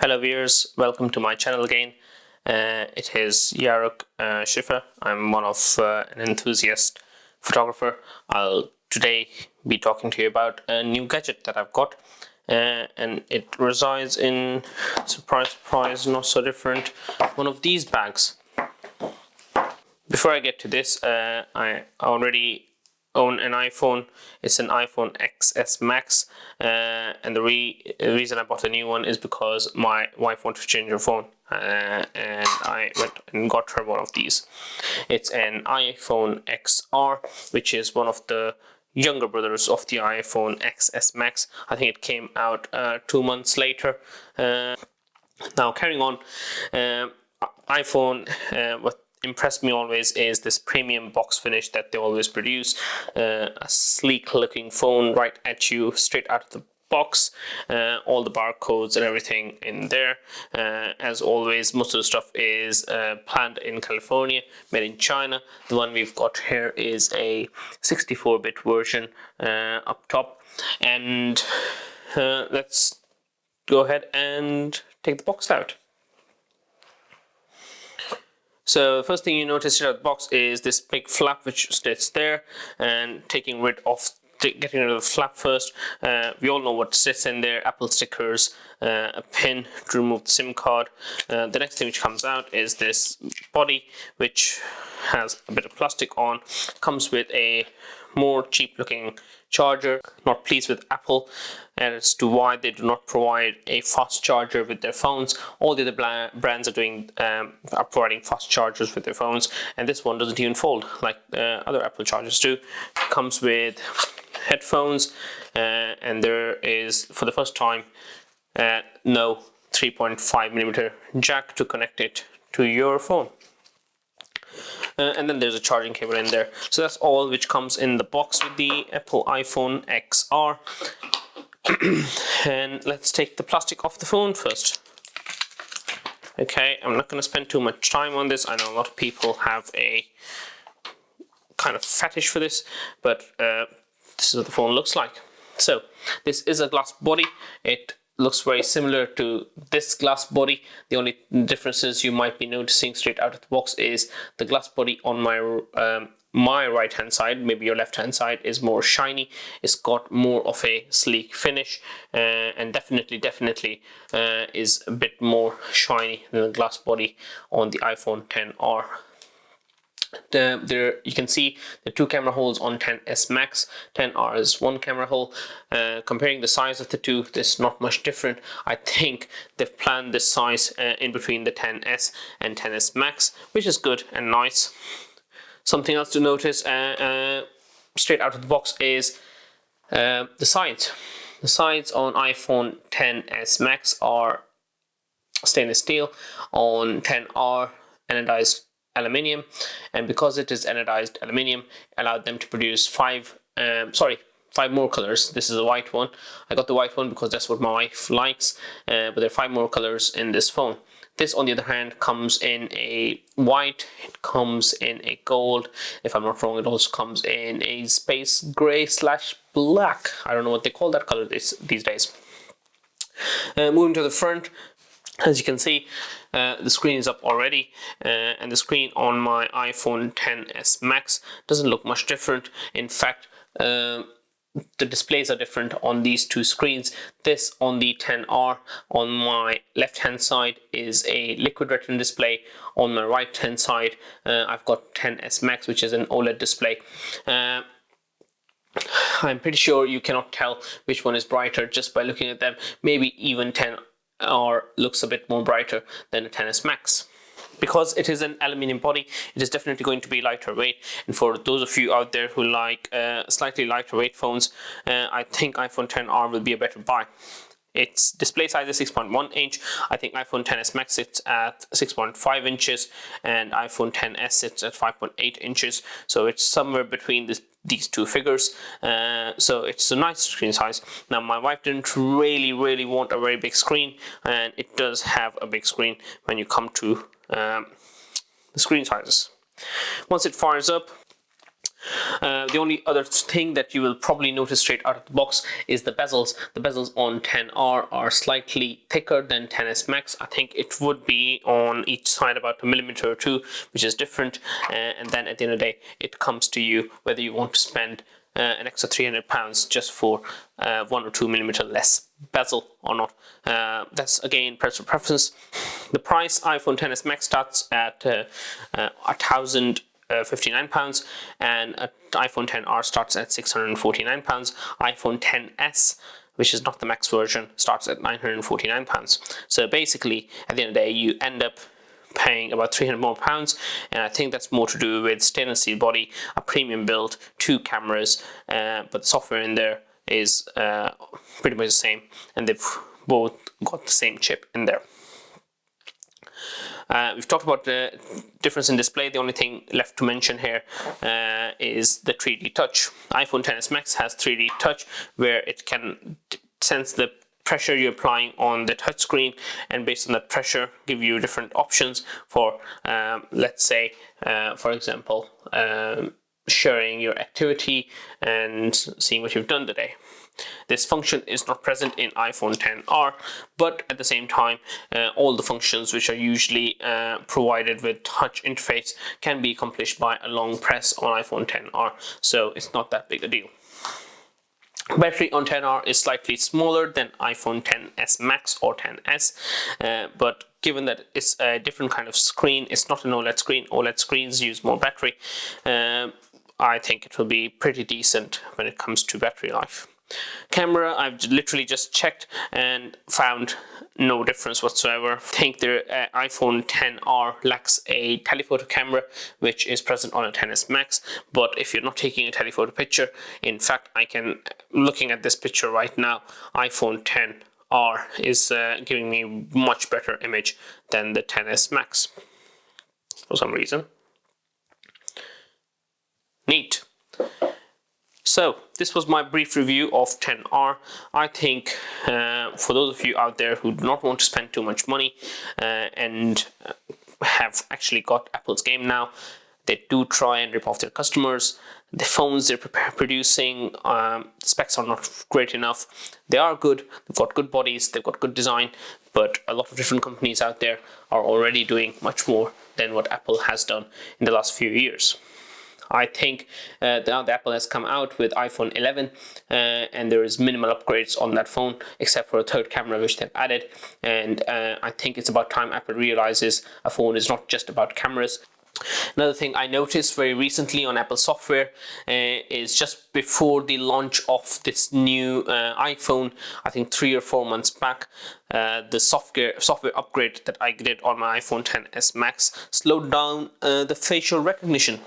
Hello viewers, welcome to my channel again. It is Yaruk Schiffer. I'm one of an enthusiast photographer. I'll today be talking to you about a new gadget that I've got, and it resides in, surprise surprise, not so different, one of these bags. Before I get to this, I already own an iPhone. It's an iPhone XS Max, and the reason I bought a new one is because my wife wanted to change her phone, and I went and got her one of these. It's an iPhone XR, which is one of the younger brothers of the iPhone XS Max. I think it came out 2 months later. Now carrying on, iPhone, what impressed me always is this premium box finish that they always produce. A sleek looking phone right at you straight out of the box, all the barcodes and everything in there. As always, most of the stuff is planned in California, made in China. The one we've got here is a 64-bit version up top, and let's go ahead and take the box out. So the first thing you notice out of the box is this big flap which sits there, and getting rid of the flap first. We all know what sits in there: Apple stickers, a pin to remove the SIM card. The next thing which comes out is this body, which has a bit of plastic on. Comes with a more cheap looking charger. Not pleased with Apple as to why they do not provide a fast charger with their phones. All the other brands are providing fast chargers with their phones, and this one doesn't even fold like other Apple chargers do. It comes with headphones, and there is, for the first time, no 3.5mm jack to connect it to your phone. And then there's a charging cable in there. So that's all which comes in the box with the Apple iPhone XR. And let's take the plastic off the phone first. Okay, I'm not going to spend too much time on this. I know a lot of people have a kind of fetish for this, but this is what the phone looks like. So this is a glass body. It looks very similar to this glass body. The only differences you might be noticing straight out of the box is the glass body on my right hand side, maybe your left hand side, is more shiny. It's got more of a sleek finish, and definitely is a bit more shiny than the glass body on the iPhone XR. There you can see the 2 camera holes on XS Max. XR is 1 camera hole. Comparing the size of the two, there's not much different. I think they've planned this size in between the XS and XS Max, which is good and nice. Something else to notice straight out of the box is the sides. The sides on iPhone XS Max are stainless steel. On XR, anodized aluminium, and because it is anodized aluminium, allowed them to produce 5 more colors. This is a white one. I got the white one because that's what my wife likes, but there are 5 more colors in this phone. This, on the other hand, comes in a white, it comes in a gold. If I'm not wrong, it also comes in a space gray / black. I don't know what they call that color these days. Moving to the front, as you can see, the screen is up already, and the screen on my iPhone XS Max doesn't look much different. In fact, the displays are different on these 2 screens. This on the XR on my left hand side is a liquid retina display. On my right hand side, I've got XS Max, which is an OLED display. I'm pretty sure you cannot tell which one is brighter just by looking at them. Maybe even XR looks a bit more brighter than a XS Max. Because it is an aluminium body, it is definitely going to be lighter weight. And for those of you out there who like slightly lighter weight phones, I think iPhone XR will be a better buy. Its display size is 6.1 inch. I think iPhone XS Max sits at 6.5 inches and iPhone XS sits at 5.8 inches. So it's somewhere between these 2 figures. So it's a nice screen size. Now my wife didn't really want a very big screen, and it does have a big screen when you come to the screen sizes. Once it fires up, The only other thing that you will probably notice straight out of the box is the bezels. The bezels on 10R are slightly thicker than 10s Max. I think it would be on each side about a millimeter or two, which is different. And then at the end of the day, it comes to you whether you want to spend an extra £300 just for 1 or 2 millimeter less bezel or not. That's again personal preference. The price, iPhone XS Max starts at £1,059, and iPhone XR starts at £649. iPhone XS, which is not the Max version, starts at £949. So basically, at the end of the day, you end up paying about £300 more, and I think that's more to do with stainless steel body, a premium build, 2 cameras, but the software in there is pretty much the same, and they've both got the same chip in there. We've talked about the difference in display. The only thing left to mention here is the 3D touch. iPhone XS Max has 3D touch, where it can sense the pressure you're applying on the touch screen, and based on that pressure give you different options for let's say for example sharing your activity and seeing what you've done today. This function is not present in iPhone XR, but at the same time all the functions which are usually provided with touch interface can be accomplished by a long press on iPhone XR, so it's not that big a deal. Battery on XR is slightly smaller than iPhone XS Max or XS, but given that it's a different kind of screen, it's not an OLED screen. OLED screens use more battery. I think it will be pretty decent when it comes to battery life. Camera, I've literally just checked and found no difference whatsoever. I think the iPhone XR lacks a telephoto camera, which is present on a XS Max, but if you're not taking a telephoto picture, in fact, looking at this picture right now, iPhone XR is giving me much better image than the XS Max for some reason. Neat. So this was my brief review of XR. I think for those of you out there who do not want to spend too much money and have actually got Apple's game now, they do try and rip off their customers. The phones they're producing, the specs are not great enough. They are good, they've got good bodies, they've got good design, but a lot of different companies out there are already doing much more than what Apple has done in the last few years. I think now that Apple has come out with iPhone 11 and there is minimal upgrades on that phone except for a third camera which they've added, and I think it's about time Apple realizes a phone is not just about cameras. Another thing I noticed very recently on Apple software is just before the launch of this new iPhone, I think 3 or 4 months back, the software upgrade that I did on my iPhone XS Max slowed down the facial recognition.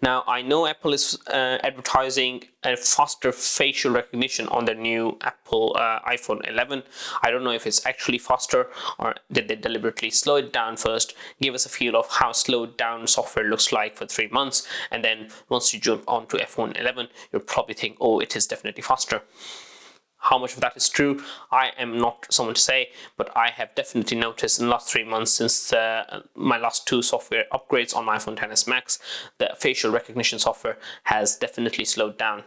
Now, I know Apple is advertising a faster facial recognition on the new Apple iPhone 11. I don't know if it's actually faster or did they deliberately slow it down first, give us a feel of how slowed down software looks like for 3 months, and then once you jump onto iPhone 11, you'll probably think, oh, it is definitely faster. How much of that is true, I am not someone to say, but I have definitely noticed in the last 3 months since my last 2 software upgrades on my iPhone XS Max, the facial recognition software has definitely slowed down.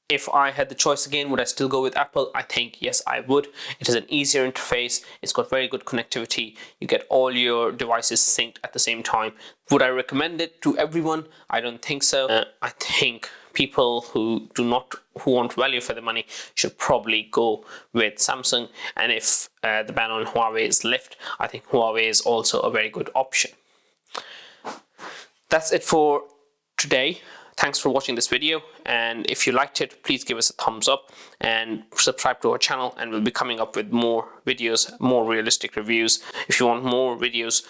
If I had the choice again, would I still go with Apple? I think yes, I would. It is an easier interface, it's got very good connectivity, you get all your devices synced at the same time. Would I recommend it to everyone? I don't think so. I think people who want value for the money should probably go with Samsung, and if the ban on Huawei is lifted, I think Huawei is also a very good option. That's it for today. Thanks for watching this video, and if you liked it, please give us a thumbs up and subscribe to our channel, and we'll be coming up with more videos, more realistic reviews. If you want more videos,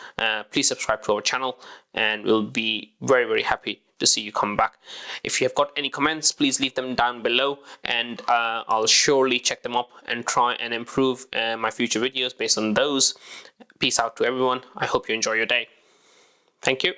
please subscribe to our channel, and we'll be very, very happy to see you come back. If you have got any comments, please leave them down below, and I'll surely check them up and try and improve my future videos based on those. Peace out to everyone. I hope you enjoy your day. Thank you.